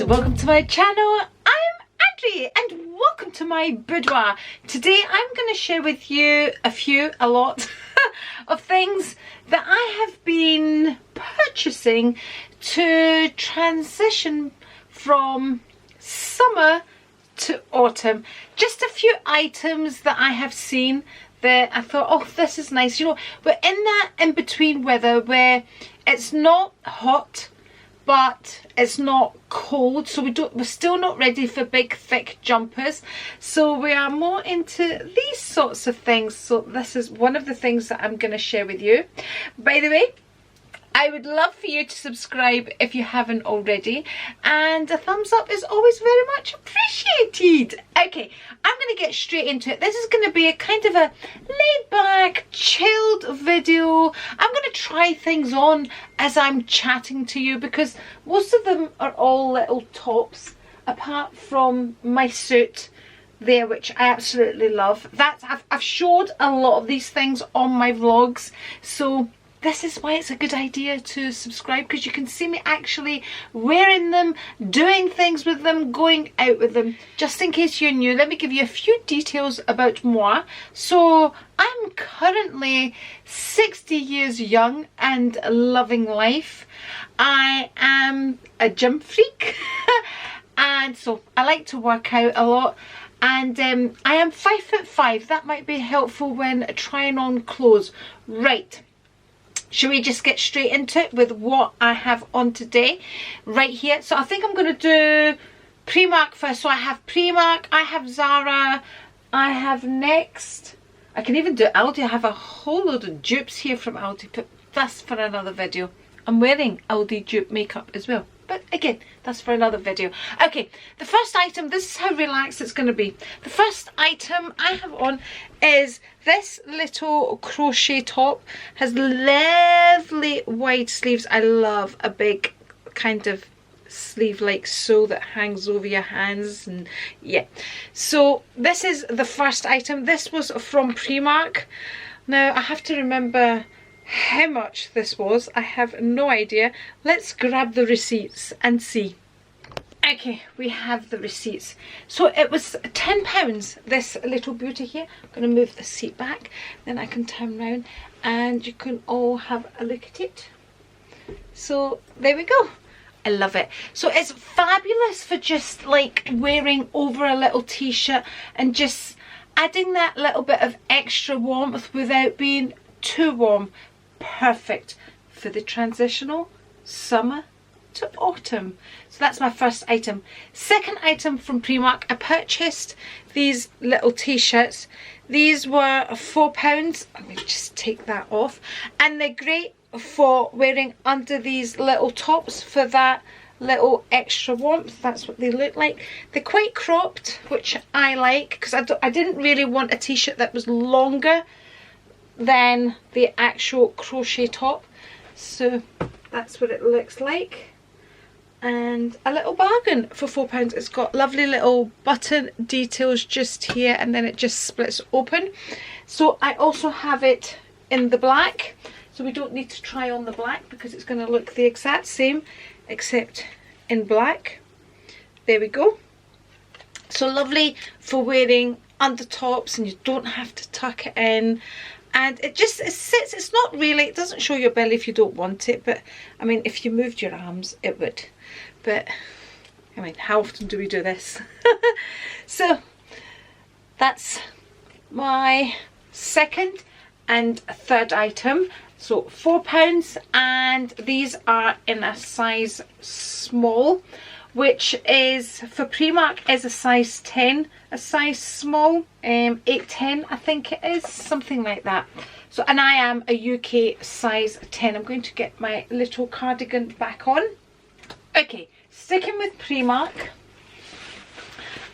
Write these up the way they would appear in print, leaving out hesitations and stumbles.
welcome to my channel. I'm Andri and welcome to my boudoir. Today I'm going to share with you a lot of things that I have been purchasing to transition from summer to autumn. Just a few items that I have seen that I thought, oh, this is nice. You know, we're in that in-between weather where it's not hot but it's not cold, so we're still not ready for big thick jumpers, so we are more into these sorts of things. So this is one of the things that I'm going to share with you. By the way, I would love for you to subscribe if you haven't already, and a thumbs up is always very much appreciated. Okay, I'm going to get straight into it. This is going to be a kind of a laid back, chilled video. I'm going to try things on as I'm chatting to you because most of them are all little tops, apart from my suit there, which I absolutely love. I've showed a lot of these things on my vlogs, so this is why it's a good idea to subscribe, because you can see me actually wearing them, doing things with them, going out with them. Just in case you're new, let me give you a few details about moi. So I'm currently 60 years young and loving life. I am a gym freak and so I like to work out a lot. And I am 5'5". That might be helpful when trying on clothes. Right. Should we just get straight into it with what I have on today? Right here. So I think I'm going to do Primark first. So I have Primark, I have Zara, I have Next. I can even do Aldi. I have a whole load of dupes here from Aldi, but that's for another video. I'm wearing Aldi dupe makeup as well, but again, that's for another video. Okay, the first item, this is how relaxed it's going to be. The first item I have on is this little crochet top. Has lovely wide sleeves. I love a big kind of sleeve like so that hangs over your hands, and yeah. So this is the first item. This was from Primark. Now I have to remember how much this was. I have no idea. Let's grab the receipts and see. Okay, we have the receipts. So it was £10, this little beauty here. I'm going to move the seat back, then I can turn around and you can all have a look at it. So there we go. I love it. So it's fabulous for just like wearing over a little t-shirt and just adding that little bit of extra warmth without being too warm. Perfect for the transitional summer to autumn. So that's my first item. Second item from Primark, I purchased these little t-shirts. These were £4. Let me just take that off, and they're great for wearing under these little tops for that little extra warmth. That's what they look like. They're quite cropped, which I like, because I didn't really want a t-shirt that was longer than the actual crochet top. So that's what it looks like, and a little bargain for £4. It's got lovely little button details just here, and then it just splits open. So I also have it in the black, so we don't need to try on the black because it's going to look the exact same except in black. There we go. So lovely for wearing under tops, and you don't have to tuck it in. And it sits, it's not really, it doesn't show your belly if you don't want it, but I mean, if you moved your arms, it would. But, I mean, how often do we do this? So, that's my second and third item. So, £4, and these are in a size small, which is, for Primark, is a size 10, a size small, 8-10 I think it is, something like that. So, and I am a UK size 10. I'm going to get my little cardigan back on. Okay, sticking with Primark,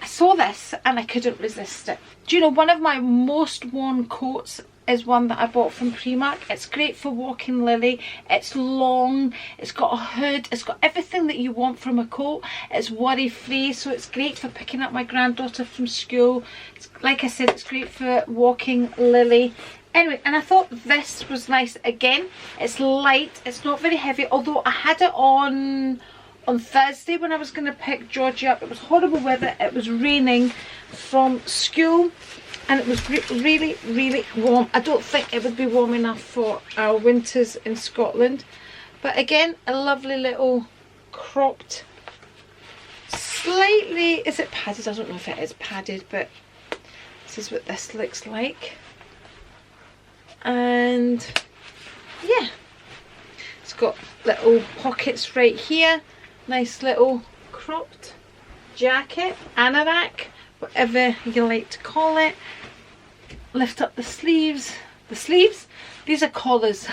I saw this and I couldn't resist it. Do you know, one of my most worn coats is one that I bought from Primark. It's great for walking lily. It's long, it's got a hood, it's got everything that you want from a coat. It's worry free, so it's great for picking up my granddaughter from school. It's, like I said, it's great for walking lily. Anyway, and I thought this was nice. Again, it's light, it's not very heavy, although I had it on on Thursday when I was going to pick Georgie up. It was horrible weather, it was raining from school, and it was really, really warm. I don't think it would be warm enough for our winters in Scotland. But again, a lovely little cropped, slightly, is it padded? I don't know if it is padded, but this is what this looks like. And yeah, it's got little pockets right here. Nice little cropped jacket, anorak, whatever you like to call it. Lift up the sleeves. The sleeves? These are collars.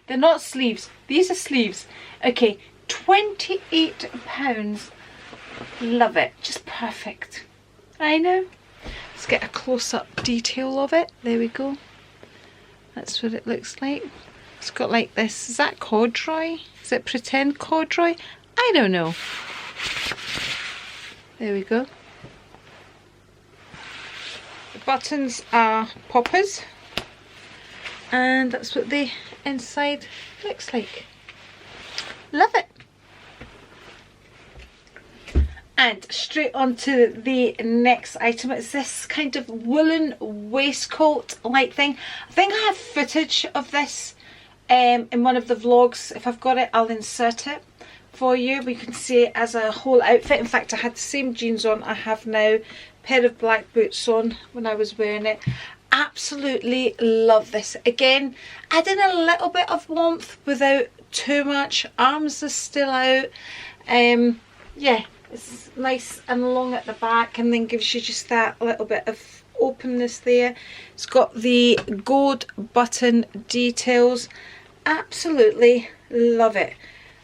They're not sleeves. These are sleeves. Okay, £28. Love it. Just perfect. I know. Let's get a close-up detail of it. There we go. That's what it looks like. It's got like this. Is that corduroy? Is it pretend corduroy? I don't know. There we go. The buttons are poppers. And that's what the inside looks like. Love it. And straight on to the next item. It's this kind of woolen waistcoat like thing. I think I have footage of this in one of the vlogs. If I've got it, I'll insert it for you. We can see it as a whole outfit. In fact, I had the same jeans on I have now. A pair of black boots on when I was wearing it. Absolutely love this. Again, adding a little bit of warmth without too much. Arms are still out. Yeah, it's nice and long at the back, and then gives you just that little bit of openness there. It's got the gold button details. Absolutely love it.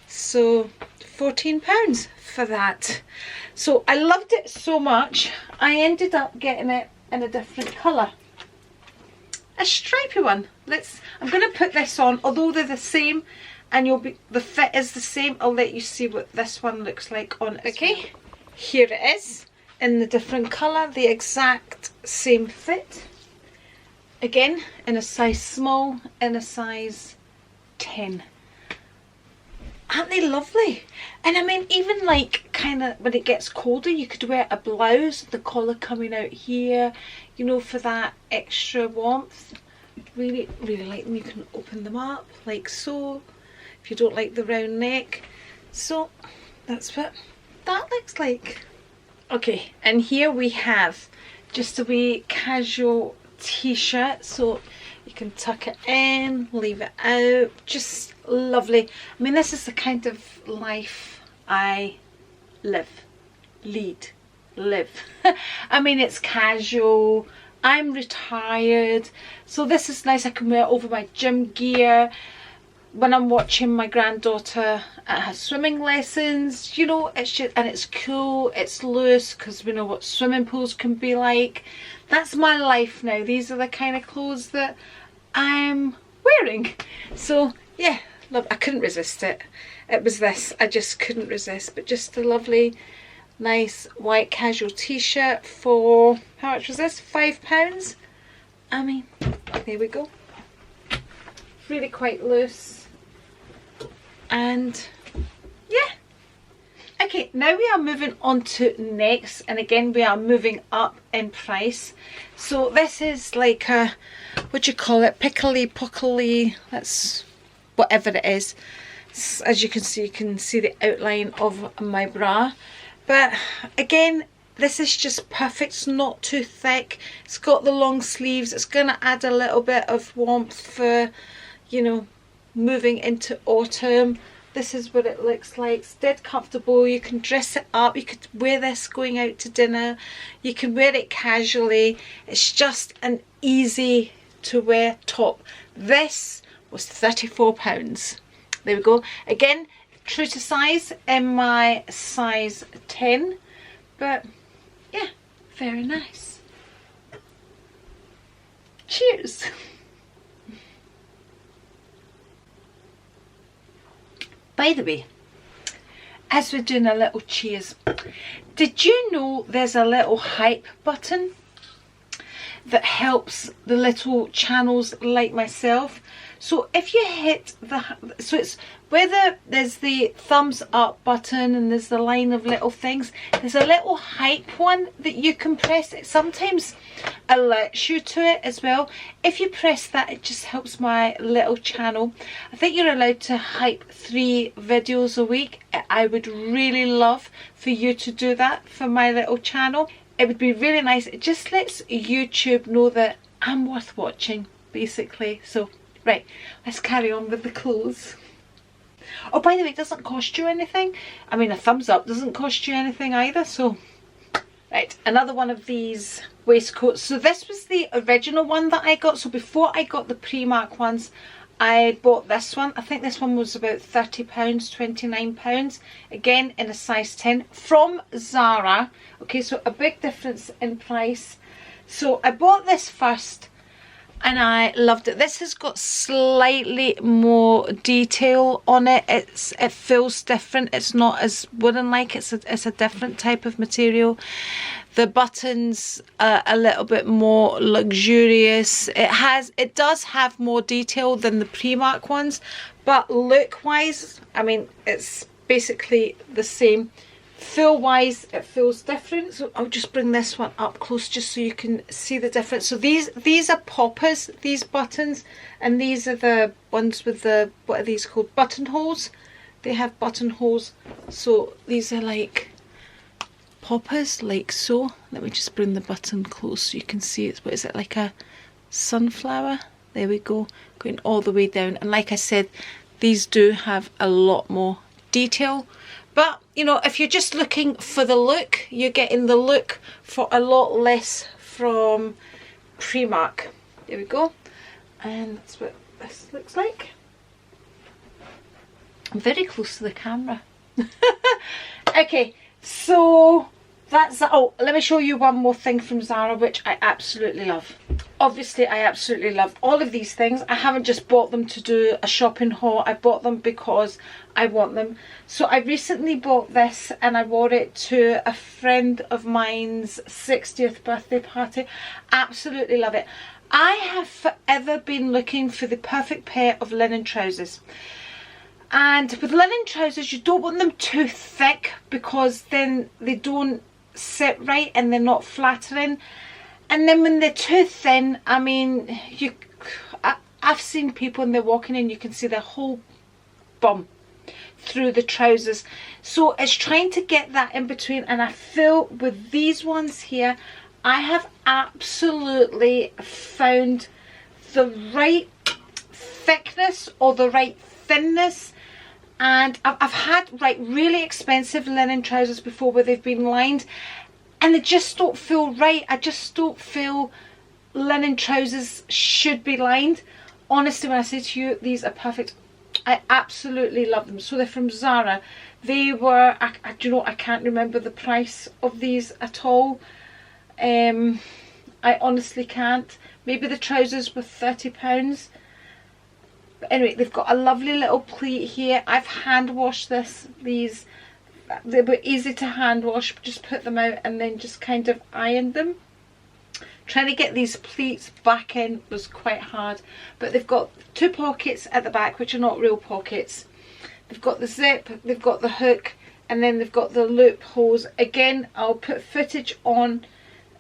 So £14 for that. So I loved it so much, I ended up getting it in a different colour. A stripy one. I'm going to put this on, although they're the same and the fit is the same. I'll let you see what this one looks like on. Okay, here it is in the different colour, the exact same fit. Again, in a size small, in a size 10. Aren't they lovely? And I mean, even like kind of when it gets colder, you could wear a blouse, the collar coming out here, you know, for that extra warmth. Really, really like them. You can open them up like so, if you don't like the round neck. So that's what that looks like. Okay, and here we have just a wee casual t-shirt, so you can tuck it in, leave it out. Just lovely. I mean, this is the kind of life I live. I mean, it's casual. I'm retired, so this is nice. I can wear it over my gym gear when I'm watching my granddaughter at her swimming lessons. You know, it's just, and it's cool, it's loose, because we know what swimming pools can be like. That's my life now. These are the kind of clothes that I'm wearing. So yeah, love. I couldn't resist it. It was this. I just couldn't resist. But just a lovely, nice white casual t-shirt for, how much was this? £5. I mean, there we go. Really quite loose. And yeah. Okay, now we are moving on to Next, and again we are moving up in price. So this is like a, what do you call it, pickly pockly, that's whatever it is. As you can see the outline of my bra. But again, this is just perfect. It's not too thick. It's got the long sleeves. It's going to add a little bit of warmth for, you know, moving into autumn. This is what it looks like. It's dead comfortable. You can dress it up. You could wear this going out to dinner. You can wear it casually. It's just an easy to wear top. This was £34. There we go. Again, true to size, in my size 10. But yeah, very nice. Cheers. By the way, as we're doing a little cheers, did you know there's a little hype button that helps the little channels like myself So if you hit the, so it's where there's the thumbs up button and there's the line of little things, there's a little hype one that you can press. It sometimes alerts you to it as well. If you press that, it just helps my little channel. I think you're allowed to hype 3 videos a week. I would really love for you to do that for my little channel. It would be really nice. It just lets YouTube know that I'm worth watching, basically. So, right, let's carry on with the clothes. Oh, by the way, it doesn't cost you anything. I mean, a thumbs up doesn't cost you anything either, so... Right, another one of these waistcoats. So this was the original one that I got. So before I got the Primark ones, I bought this one. I think this one was about £30, £29. Again, in a size 10 from Zara. Okay, so a big difference in price. So I bought this first and I loved it. This has got slightly more detail on it. It feels different. It's not as wooden like. It's a different type of material. The buttons are a little bit more luxurious. It does have more detail than the Primark ones, but look wise, I mean, it's basically the same. Feel wise, it feels different. So I'll just bring this one up close just so you can see the difference. So these are poppers, these buttons, and these are the ones with the, what are these called, buttonholes. They have buttonholes. So these are like poppers, like so. Let me just bring the button close so you can see it. What is it, like a sunflower? There we go, going all the way down. And like I said, these do have a lot more detail. But, you know, if you're just looking for the look, you're getting the look for a lot less from Primark. There we go. And that's what this looks like. I'm very close to the camera. Okay, so that's that. Oh, let me show you one more thing from Zara, which I absolutely love. Obviously, I absolutely love all of these things. I haven't just bought them to do a shopping haul. I bought them because I want them. So I recently bought this and I wore it to a friend of mine's 60th birthday party. Absolutely love it. I have forever been looking for the perfect pair of linen trousers. And with linen trousers, you don't want them too thick because then they don't sit right and they're not flattering. And then when they're too thin, I mean, I've seen people and they're walking in, you can see their whole bum through the trousers. So it's trying to get that in between, and I feel with these ones here, I have absolutely found the right thickness or the right thinness. And I've had really expensive linen trousers before where they've been lined and they just don't feel right. I just don't feel linen trousers should be lined. Honestly, when I say to you, these are perfect. I absolutely love them. So they're from Zara. They were, do you know, I can't remember the price of these at all. I honestly can't. Maybe the trousers were £30. But anyway, they've got a lovely little pleat here. I've hand washed these. They were easy to hand wash. Just put them out and then just kind of ironed them. Trying to get these pleats back in was quite hard. But they've got 2 pockets at the back, which are not real pockets. They've got the zip, they've got the hook, and then they've got the loopholes. Again, I'll put footage on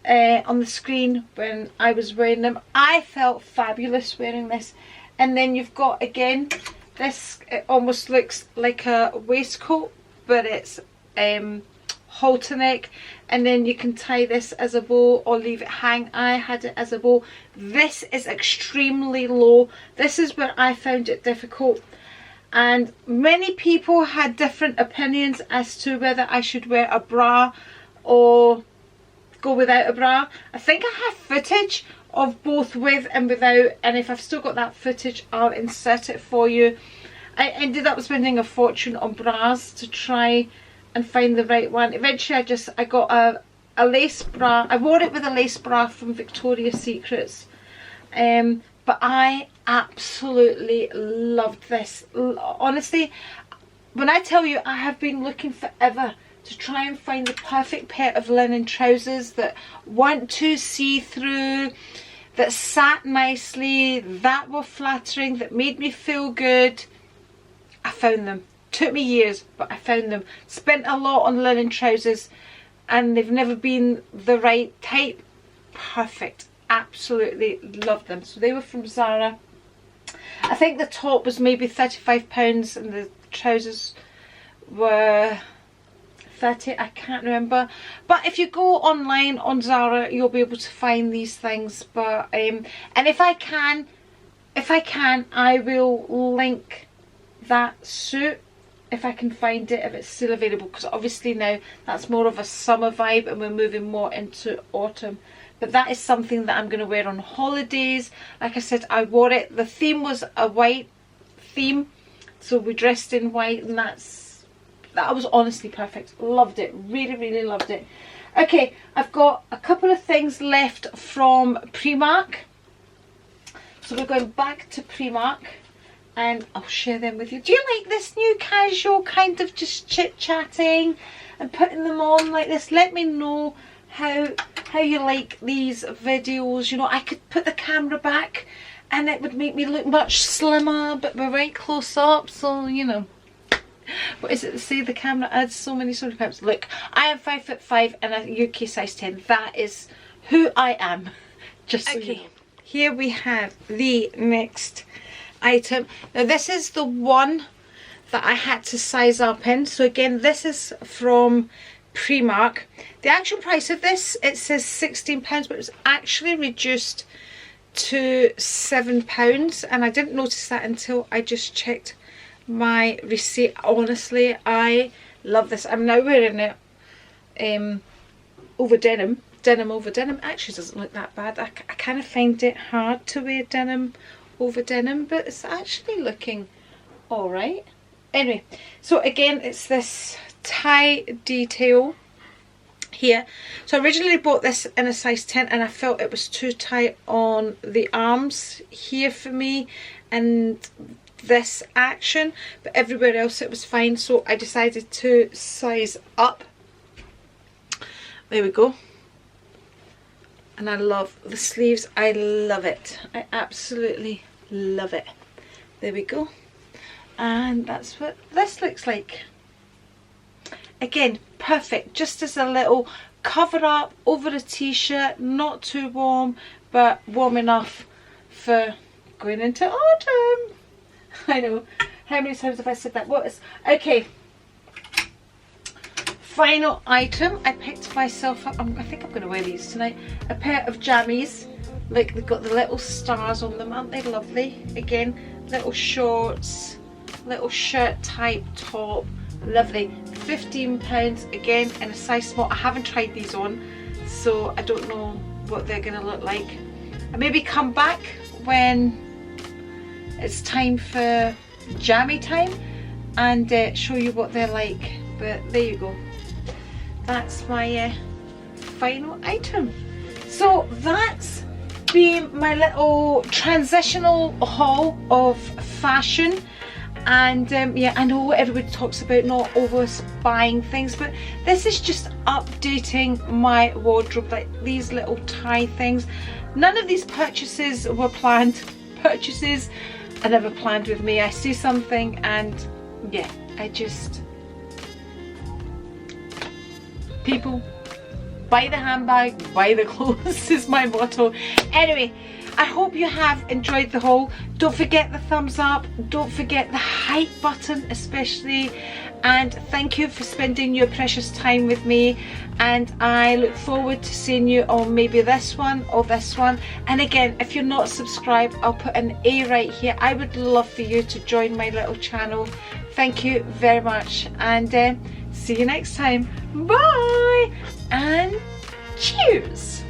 the screen when I was wearing them. I felt fabulous wearing this. And then you've got, again, this, it almost looks like a waistcoat, but it's halter neck. And then you can tie this as a bow or leave it hang. I had it as a bow. This is extremely low. This is where I found it difficult. And many people had different opinions as to whether I should wear a bra or go without a bra. I think I have footage of both with and without, and if I've still got that footage, I'll insert it for you. I ended up spending a fortune on bras to try and find the right one. Eventually I got a lace bra. I wore it with a lace bra from Victoria's Secrets, but I absolutely loved this. Honestly, when I tell you, I have been looking forever to try and find the perfect pair of linen trousers that weren't too see-through, that sat nicely, that were flattering, that made me feel good. I found them. Took me years, but I found them. Spent a lot on linen trousers and they've never been the right type. Perfect. Absolutely loved them. So they were from Zara. I think the top was maybe £35 and the trousers were 30, I can't remember. But if you go online on Zara, you'll be able to find these things. But and if I can, I will link that suit if I can find it, if it's still available, because obviously now that's more of a summer vibe and we're moving more into autumn. But that is something that I'm going to wear on holidays. Like I said, I wore it. The theme was a white theme, so we dressed in white, and that was honestly perfect. Loved it. Really, really loved it. Okay, I've got a couple of things left from Primark. So we're going back to Primark and I'll share them with you. Do you like this new casual kind of just chit-chatting and putting them on like this? Let me know how you like these videos. You know, I could put the camera back and it would make me look much slimmer, but we're right close up, so you know. What is it to say? The camera adds so many sort of pounds. Look, I am 5'5" and a UK size 10. That is who I am. Just so you know. Here we have the next item. Now this is the one that I had to size up in. So again, this is from Primark. The actual price of this, it says £16, but it was actually reduced to £7, and I didn't notice that until I just checked my receipt. Honestly, I love this. I'm now wearing it over denim. Denim over denim actually doesn't look that bad. I kind of find it hard to wear denim over denim, but it's actually looking all right. Anyway, so again, it's this tie detail here. So I originally bought this in a size 10 and I felt it was too tight on the arms here for me and this action, but everywhere else it was fine, so I decided to size up. There we go. And I love the sleeves. I love it. I absolutely love it. There we go. And that's what this looks like. Again, perfect. Just as a little cover up over a t-shirt. Not too warm, but warm enough for going into autumn. I know. How many times have I said that? What is... Okay. Final item. I picked myself up. I think I'm going to wear these tonight. A pair of jammies. Look, they've got the little stars on them. Aren't they lovely? Again, little shorts, little shirt type top. Lovely. £15 again in a size small. I haven't tried these on, so I don't know what they're going to look like. I maybe come back when it's time for jammy time and show you what they're like. But there you go. That's my final item. So that's been my little transitional haul of fashion. And yeah, I know everybody talks about not always buying things, but this is just updating my wardrobe, like these little tie things. None of these purchases were planned purchases. I never planned with me. I see something and yeah, I just... People, buy the handbag, buy the clothes is my motto. Anyway, I hope you have enjoyed the haul. Don't forget the thumbs up. Don't forget the hype button especially. And thank you for spending your precious time with me. And I look forward to seeing you on maybe this one or this one. And again, if you're not subscribed, I'll put an A right here. I would love for you to join my little channel. Thank you very much. And see you next time. Bye. And cheers.